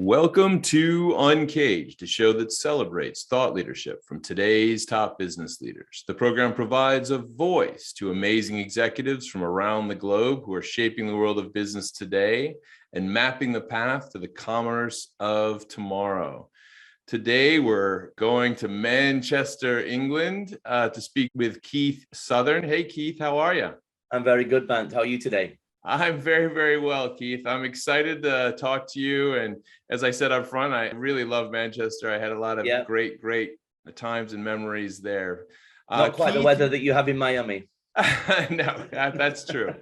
Welcome to UNCAGED, a show that celebrates thought leadership from today's top business leaders. The program provides a voice to amazing executives from around the globe who are shaping the world of business today and mapping the path to the commerce of tomorrow. Today, we're going to Manchester, England, to speak with Keith Southern. Hey, Keith, how are you? I'm very good, Bant. How are you today? I'm very, very well, Keith. I'm excited to talk to you. And as I said up front, I really love Manchester. I had a lot of great times and memories there. Not quite Keith, the weather that you have in Miami. No, that's true.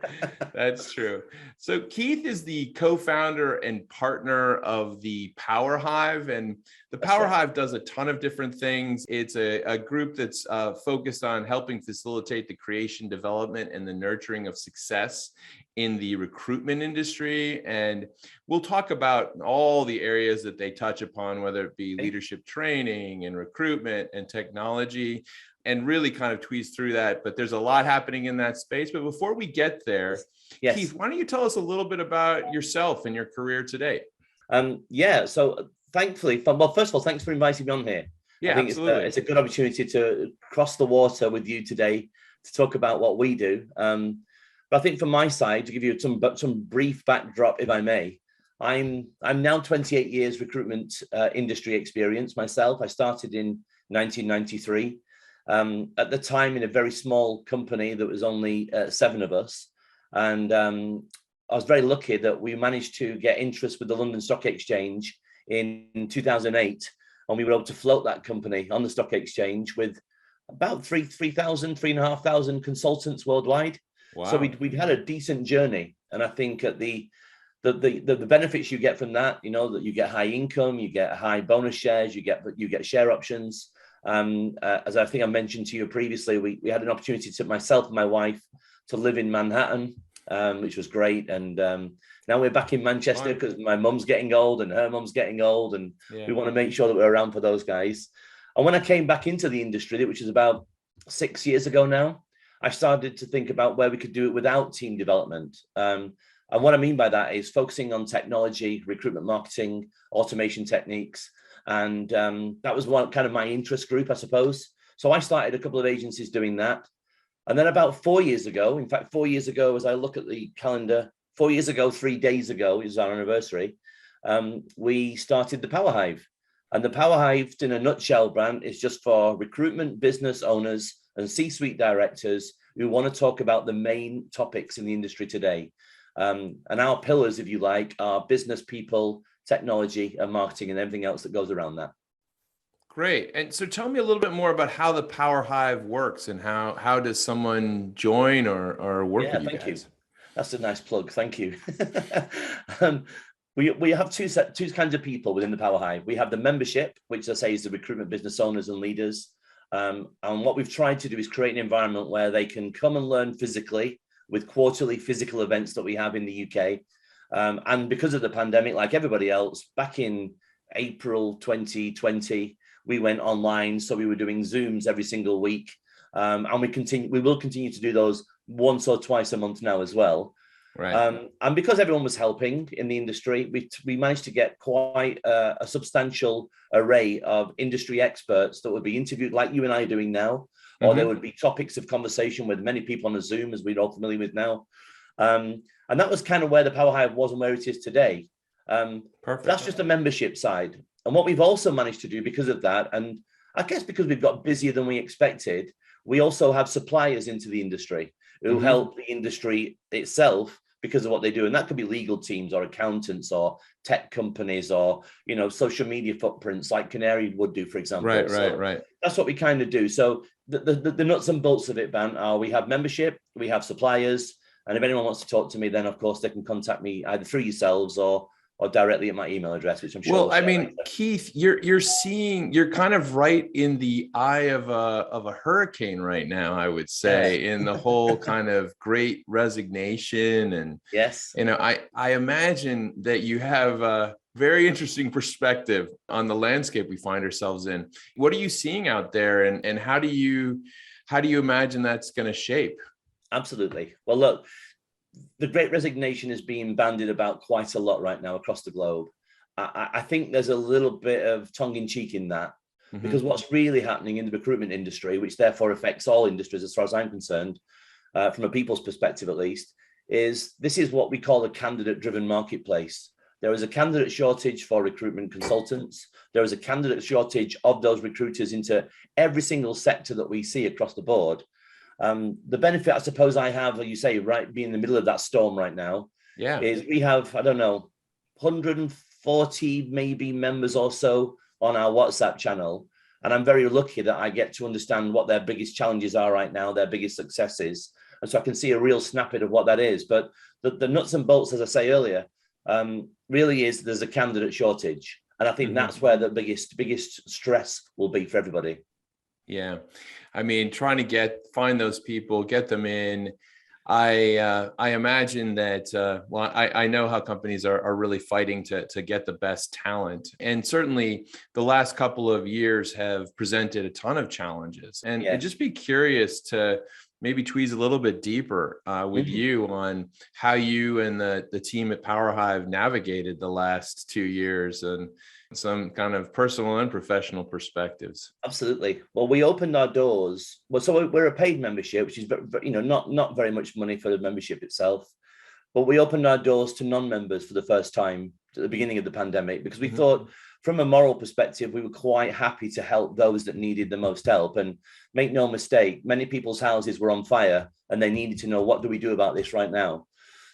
That's true. So Keith is the co-founder and partner of the Power Hive, and the Power Hive does a ton of different things. It's a group that's focused on helping facilitate the creation, development, and the nurturing of success in the recruitment industry. And we'll talk about all the areas that they touch upon, whether it be leadership training and recruitment and technology, and really kind of tweeze through that. But there's a lot happening in that space. But before we get there, Keith, why don't you tell us a little bit about yourself and your career today? So thankfully, well, first of all, thanks for inviting me on here. Yeah, I think absolutely. It's a good opportunity to cross the water with you today to talk about what we do. But I think from my side, to give you some brief backdrop, if I may, I'm now 28 years recruitment industry experience myself. I started in 1993. At the time in a very small company that was only 7 of us. And I was very lucky that we managed to get interest with the London Stock Exchange in 2008. And we were able to float that company on the stock exchange with about 3,500 consultants worldwide. Wow. So we'd had a decent journey. And I think at the benefits you get from that, you know, that you get high income, you get high bonus shares, you get share options. As I think I mentioned to you previously, we had an opportunity to myself and my wife to live in Manhattan, which was great. And now we're back in Manchester because my mum's getting old and her mum's getting old, and we want to make sure that we're around for those guys. And when I came back into the industry, which is about 6 years ago now, I started to think about where we could do it without team development. And what I mean by that is focusing on technology, recruitment marketing, automation techniques. And that was one kind of my interest group, I suppose. So I started a couple of agencies doing that. And then about 4 years ago, in fact, 4 years ago, as I look at the calendar, 4 years ago, 3 days ago is our anniversary, we started the Power Hive. And the Power Hive, in a nutshell, Brand, is just for recruitment business owners and C-suite directors who want to talk about the main topics in the industry today. And our pillars, if you like, are business people, technology and marketing and everything else that goes around that. Great. And so tell me a little bit more about how the Power Hive works and how does someone join or work with you guys? Thank you. That's a nice plug. Thank you. We have two kinds of people within the Power Hive. We have the membership, which I say is the recruitment business owners and leaders. And what we've tried to do is create an environment where they can come and learn physically with quarterly physical events that we have in the UK. And because of the pandemic, like everybody else, back in April 2020, we went online. So we were doing Zooms every single week. And we will continue to do those once or twice a month now as well. Right. And because everyone was helping in the industry, we managed to get quite a substantial array of industry experts that would be interviewed like you and I are doing now, or there would be topics of conversation with many people on a Zoom, as we're all familiar with now. And that was kind of where the Power Hive was and where it is today. Perfect. That's just the membership side. And what we've also managed to do because of that, and I guess because we've got busier than we expected, we also have suppliers into the industry who help the industry itself because of what they do. And that could be legal teams or accountants or tech companies or, you know, social media footprints like Canary would do, for example. Right. That's what we kind of do. So the nuts and bolts of it, Van, are we have membership, we have suppliers. And if anyone wants to talk to me, then of course they can contact me either through yourselves or directly at my email address, which I'm sure. Well, I mean, Keith, you're kind of right in the eye of a hurricane right now, I would say, in the whole kind of Great Resignation. And you know, I imagine that you have a very interesting perspective on the landscape we find ourselves in. What are you seeing out there, and how do you imagine that's going to shape? Absolutely. Well, look, the Great Resignation is being bandied about quite a lot right now across the globe. I think there's a little bit of tongue in cheek in that, because what's really happening in the recruitment industry, which therefore affects all industries as far as I'm concerned, from a people's perspective at least, is this is what we call a candidate-driven marketplace. There is a candidate shortage for recruitment consultants. There is a candidate shortage of those recruiters into every single sector that we see across the board. The benefit, I suppose, I have, like you say, right, being in the middle of that storm right now, is we have, I don't know, 140 maybe members or so on our WhatsApp channel. And I'm very lucky that I get to understand what their biggest challenges are right now, their biggest successes. And so I can see a real snippet of what that is. But the nuts and bolts, as I say earlier, really is there's a candidate shortage. And I think that's where the biggest stress will be for everybody. Yeah. I mean, trying to find those people, get them in. I imagine that, well, I know how companies are really fighting to get the best talent. And certainly the last couple of years have presented a ton of challenges. And I'd just be curious to maybe tweeze a little bit deeper with you on how you and the team at Power Hive navigated the last 2 years and some kind of personal and professional perspectives. Absolutely. Well, we opened our doors. Well, so we're a paid membership, which is, not very much money for the membership itself, but we opened our doors to non-members for the first time at the beginning of the pandemic, because we thought, from a moral perspective, we were quite happy to help those that needed the most help. And make no mistake, many people's houses were on fire and they needed to know, what do we do about this right now?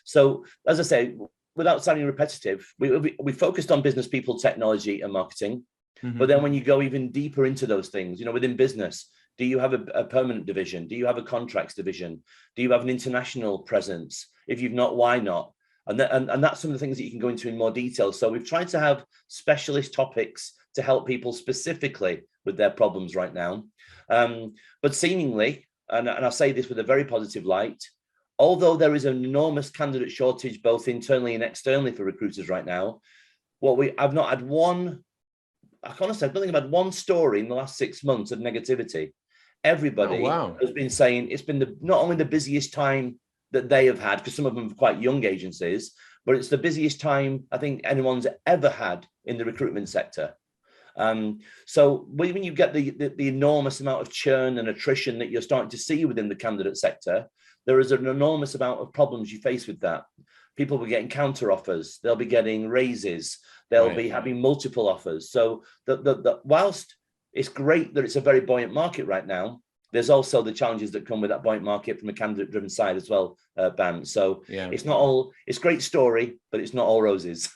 So, as I say, without sounding repetitive, we focused on business people, technology and marketing. But then when you go even deeper into those things, within business, do you have a permanent division? Do you have a contracts division? Do you have an international presence? If you've not, why not? And that's some of the things that you can go into in more detail. So we've tried to have specialist topics to help people specifically with their problems right now. But seemingly, and I say this with a very positive light, although there is an enormous candidate shortage, both internally and externally for recruiters right now, I've not had one, I can't say, I don't think I've had one story in the last 6 months of negativity. Everybody has been saying it's been not only the busiest time that they have had, because some of them are quite young agencies, but it's the busiest time I think anyone's ever had in the recruitment sector. So when you get the enormous amount of churn and attrition that you're starting to see within the candidate sector, there is an enormous amount of problems you face with that. People will be getting counter offers, they'll be getting raises, they'll be having multiple offers. So whilst it's great that it's a very buoyant market right now, there's also the challenges that come with that buoyant market from a candidate-driven side as well, Ben. So it's a great story, but it's not all roses.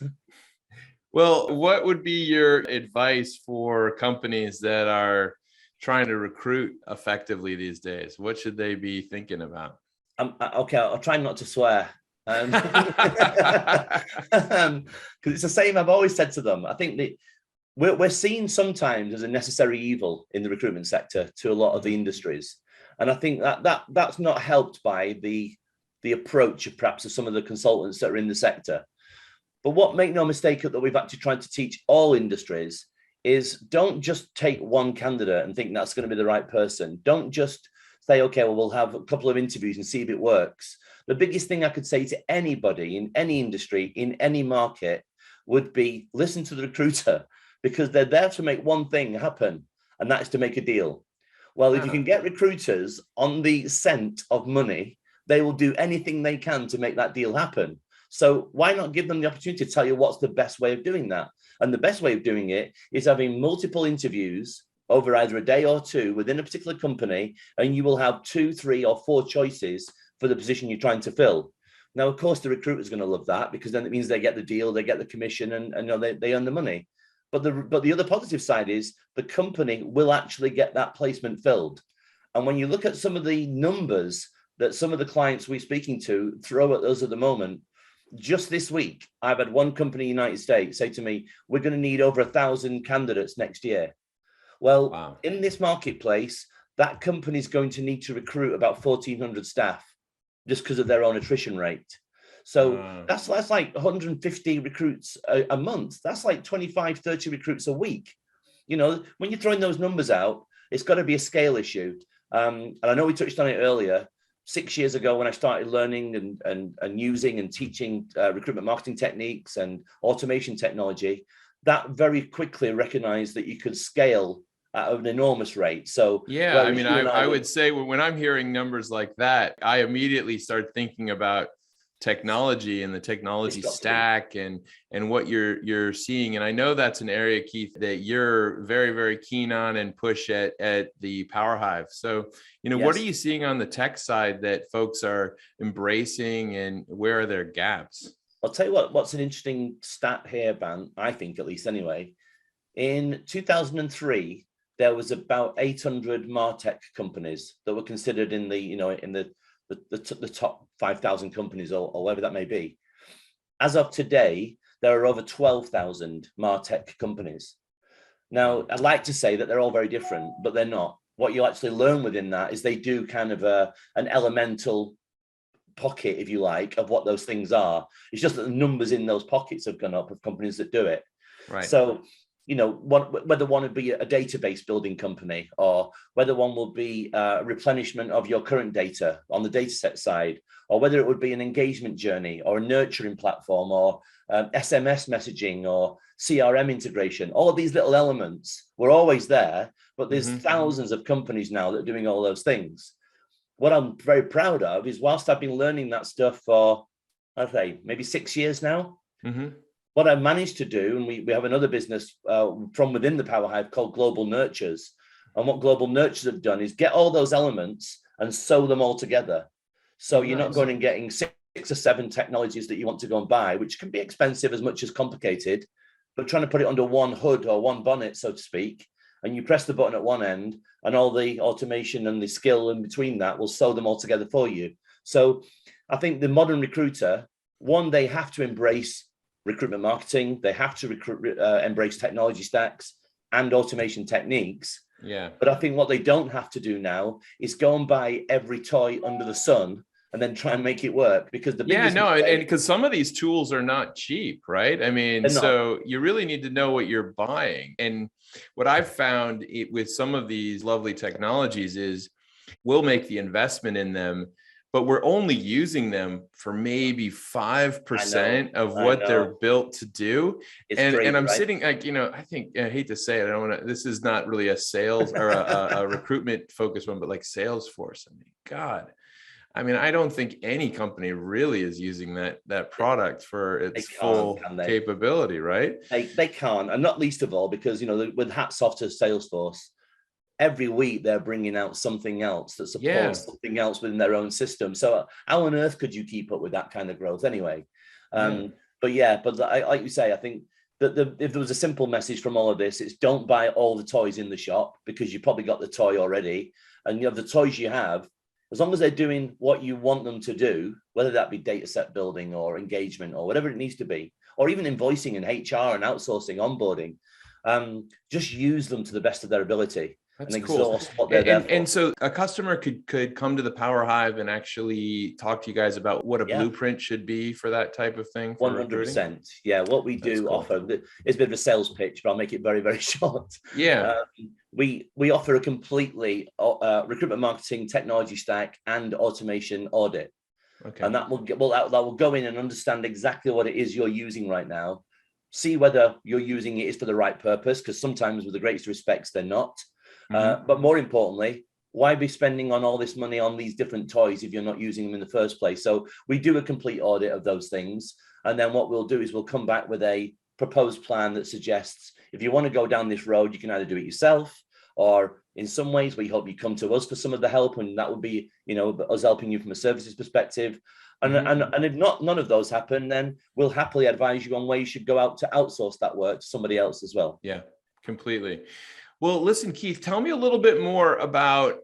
Well, what would be your advice for companies that are trying to recruit effectively these days? What should they be thinking about? Okay, I'll try not to swear. Because it's the same I've always said to them. I think that we're seen sometimes as a necessary evil in the recruitment sector to a lot of the industries. And I think that's not helped by the approach of perhaps of some of the consultants that are in the sector. But make no mistake that we've actually tried to teach all industries is, don't just take one candidate and think that's going to be the right person. Don't just say, okay, well, we'll have a couple of interviews and see if it works. The biggest thing I could say to anybody in any industry, in any market, would be listen to the recruiter, because they're there to make one thing happen, and that is to make a deal. Well, if you can get recruiters on the scent of money, they will do anything they can to make that deal happen. So why not give them the opportunity to tell you what's the best way of doing that? And the best way of doing it is having multiple interviews over either a day or two within a particular company, and you will have 2, 3, or 4 choices for the position you're trying to fill. Now, of course, the recruiter is going to love that, because then it means they get the deal, they get the commission, and they earn the money. But the other positive side is the company will actually get that placement filled. And when you look at some of the numbers that some of the clients we're speaking to throw at us at the moment, just this week, I've had one company in the United States say to me, we're going to need over 1,000 candidates next year. Well, in this marketplace, that company is going to need to recruit about 1,400 staff just because of their own attrition rate. So that's like 150 recruits a month. That's like 25, 30 recruits a week. When you're throwing those numbers out, it's got to be a scale issue. And I know we touched on it earlier. 6 years ago, when I started learning and using and teaching recruitment marketing techniques and automation technology, that very quickly recognized that you could scale at an enormous rate. So yeah, I mean, I would say when I'm hearing numbers like that, I immediately start thinking about technology and the technology stack and what you're seeing. And I know that's an area, Keith, that you're very, very keen on and push at the Power Hive. So, what are you seeing on the tech side that folks are embracing, and where are their gaps? I'll tell you what's an interesting stat here, Ben, I think, at least anyway. In 2003, there was about 800 MarTech companies that were considered in the top 5,000 companies or whatever that may be. As of today, there are over 12,000 MarTech companies. Now, I'd like to say that they're all very different, but they're not. What you actually learn within that is they do kind of an elemental pocket, if you like, of what those things are. It's just that the numbers in those pockets have gone up of companies that do it. Right. So, whether one would be a database building company, or whether one will be a replenishment of your current data on the data set side, or whether it would be an engagement journey or a nurturing platform, or SMS messaging or CRM integration, all of these little elements were always there, but there's thousands of companies now that are doing all those things. What I'm very proud of is, whilst I've been learning that stuff for, I'd say, maybe 6 years now, what I managed to do, and we have another business from within the Power Hive called Global Nurtures. And what Global Nurtures have done is get all those elements and sew them all together. So you're not going and getting 6 or 7 technologies that you want to go and buy, which can be expensive as much as complicated, but trying to put it under one hood or one bonnet, so to speak. And you press the button at one end, and all the automation and the skill in between that will sew them all together for you. So I think the modern recruiter, one, they have to embrace recruitment marketing. They have to embrace technology stacks and automation techniques. Yeah. But I think what they don't have to do now is go and buy every toy under the sun and then try and make it work, because and because some of these tools are not cheap, right? I mean, so you really need to know what you're buying. And what I've found with some of these lovely technologies is we'll make the investment in them, but we're only using them for maybe 5% of what they're built to do. And I'm sitting like, I think, I hate to say it, I don't want to, this is not really a sales or a recruitment focused one, but like Salesforce. I mean, God, I don't think any company really is using that product for its full capability, right? They can't, and not least of all because, with hats off to Salesforce, every week they're bringing out something else that supports something else within their own system. So how on earth could you keep up with that kind of growth anyway? But like you say, I think that if there was a simple message from all of this, it's don't buy all the toys in the shop, because you probably got the toy already, and the toys you have, as long as they're doing what you want them to do, whether that be data set building or engagement or whatever it needs to be, or even invoicing and HR and outsourcing, onboarding, just use them to the best of their ability. That's cool. What they're there for. And so a customer could come to the Power Hive and actually talk to you guys about what a blueprint should be for that type of thing. 100%. Yeah, what we do offer is a bit of a sales pitch, but I'll make it very, very short. Yeah. We offer a completely recruitment marketing technology stack and automation audit. Okay. And that will go in and understand exactly what it is you're using right now, see whether you're using it is for the right purpose, because sometimes, with the greatest respects, they're not. But more importantly, why be spending on all this money on these different toys if you're not using them in the first place? So we do a complete audit of those things. And then what we'll do is we'll come back with a proposed plan that suggests, if you want to go down this road, you can either do it yourself, or in some ways we hope you come to us for some of the help. And that would be, us helping you from a services perspective. And if none of those happen, then we'll happily advise you on where you should go out to outsource that work to somebody else as well. Yeah, completely. Well, listen, Keith, tell me a little bit more about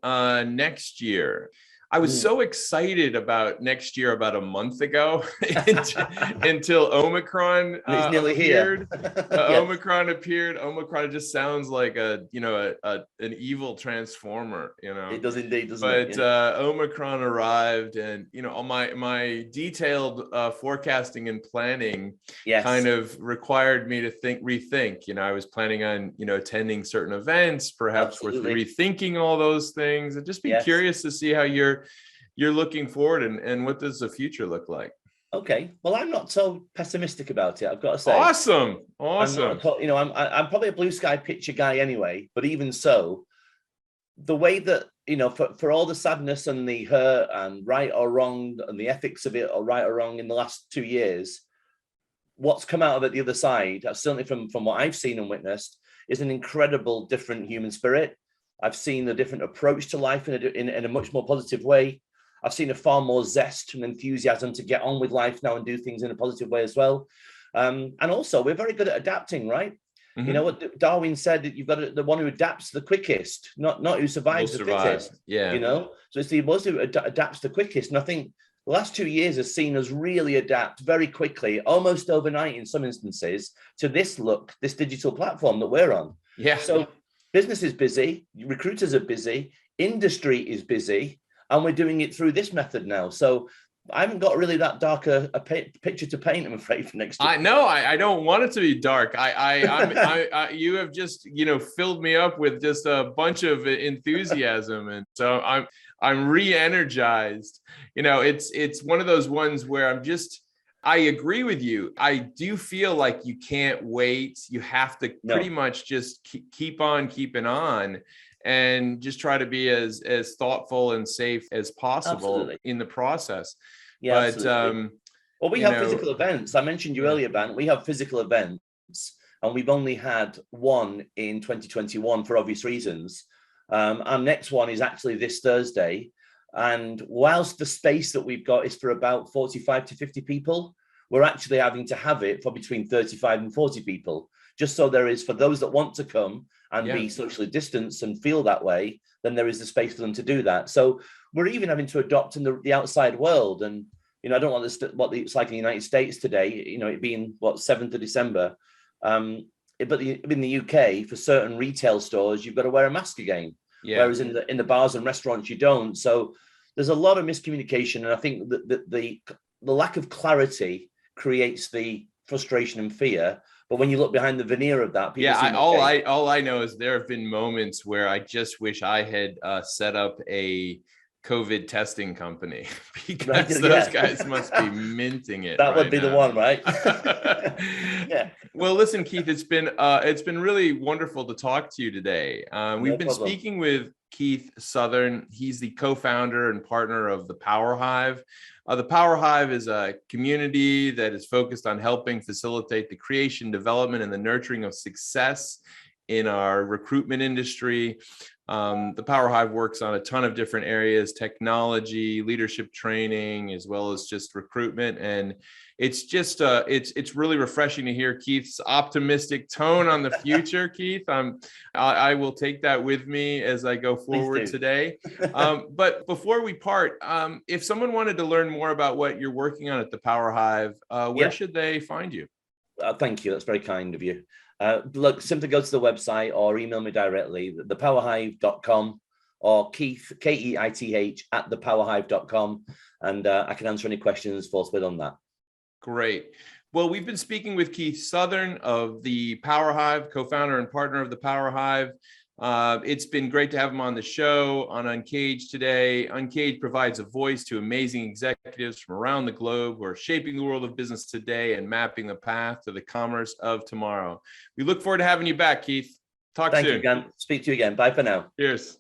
next year. I was so excited about next year about a month ago until Omicron appeared. Omicron appeared. Omicron just sounds like an evil transformer, It does indeed, doesn't it? But Omicron arrived, and all my detailed forecasting and planning kind of required me to rethink. I was planning on attending certain events, perhaps with rethinking all those things, and just be curious to see how you're looking forward, and what does the future look like? Okay. Well, I'm not so pessimistic about it, I've got to say. Awesome. I'm Awesome. not, I'm probably a blue sky picture guy anyway, but even so, the way that, for all the sadness and the hurt and right or wrong and the ethics of it, or right or wrong in the last 2 years, what's come out of it the other side, certainly from what I've seen and witnessed, is an incredible different human spirit. I've seen a different approach to life in a much more positive way. I've seen a far more zest and enthusiasm to get on with life now and do things in a positive way as well. And also, we're very good at adapting, right? Mm-hmm. You know what Darwin said, that you've got the one who adapts the quickest, not who survives the fittest. Yeah. So it's the one who adapts the quickest. And I think the last 2 years has seen us really adapt very quickly, almost overnight in some instances, to this digital platform that we're on. Yeah. So business is busy, recruiters are busy, industry is busy, and we're doing it through this method now. So I haven't got really that dark a picture to paint, I'm afraid, for next year. I don't want it to be dark. You have just, filled me up with just a bunch of enthusiasm. And so I'm re-energized. It's one of those ones where I agree with you. I do feel like you can't wait. You have to pretty much just keep on keeping on and just try to be as thoughtful and safe as possible in the process. Yeah, but absolutely. Well, we have physical events. I mentioned you earlier, Ben. We have physical events, and we've only had one in 2021 for obvious reasons. Our next one is actually this Thursday. And whilst the space that we've got is for about 45 to 50 people, we're actually having to have it for between 35 and 40 people, just so there is, for those that want to come and be socially distanced and feel that way, then there is the space for them to do that. So we're even having to adopt in the outside world. And, I don't want this, what it's like in the United States today, it being 7th of December. But in the UK, for certain retail stores, you've got to wear a mask again. Yeah. Whereas in the bars and restaurants, you don't. So there's a lot of miscommunication. And I think that the lack of clarity creates the frustration and fear. But when you look behind the veneer of that, all I know is there have been moments where I just wish I had set up a COVID testing company, because those guys must be minting it. That would be the one, right? Yeah. Well, listen, Keith, it's been really wonderful to talk to you today. We've been speaking with Keith Southern. He's the co-founder and partner of the Power Hive. The Power Hive is a community that is focused on helping facilitate the creation, development, and the nurturing of success in our recruitment industry. The Power Hive works on a ton of different areas: technology, leadership training, as well as just recruitment. And it's just it's really refreshing to hear Keith's optimistic tone on the future. Keith, I will take that with me as I go forward today. But before we part, if someone wanted to learn more about what you're working on at the Power Hive, where should they find you? Thank you. That's very kind of you. Look, simply go to the website or email me directly, thepowerhive.com, or Keith, Keith, at thepowerhive.com, and I can answer any questions forthwith on that. Great. Well, we've been speaking with Keith Southern of the Power Hive, co-founder and partner of the Power Hive. It's been great to have him on the show on UNCAGED today. UNCAGED provides a voice to amazing executives from around the globe who are shaping the world of business today and mapping the path to the commerce of tomorrow. We look forward to having you back, Keith. Talk soon. Thank you again. Speak to you again. Bye for now. Cheers.